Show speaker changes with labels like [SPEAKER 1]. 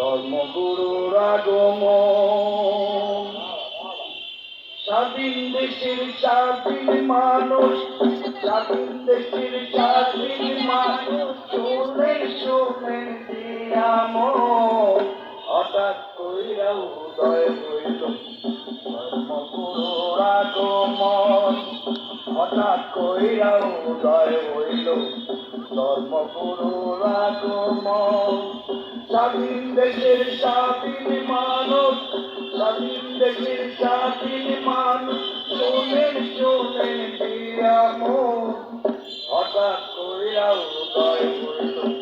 [SPEAKER 1] ধর্মগুরুর আগমন। স্বাধীন দেশের স্বাধীন মানুষ, স্বাধীন দেশের স্বাধীন মানুষ, শুনে শুনে দিয়ামন হঠাৎ কইরা উদয় হইল ধর্মগুরুর আগমন। হঠাৎ কইরা উদয় হইল ধর্মগুরুর আগমন। স্বাধীন দেশের স্বাধীন মানুষ, স্বাধীন দেশের স্বাধীন মানুষ, শোনেন শোনেন দিয়ামন হঠাৎ কইরা উদয় হইল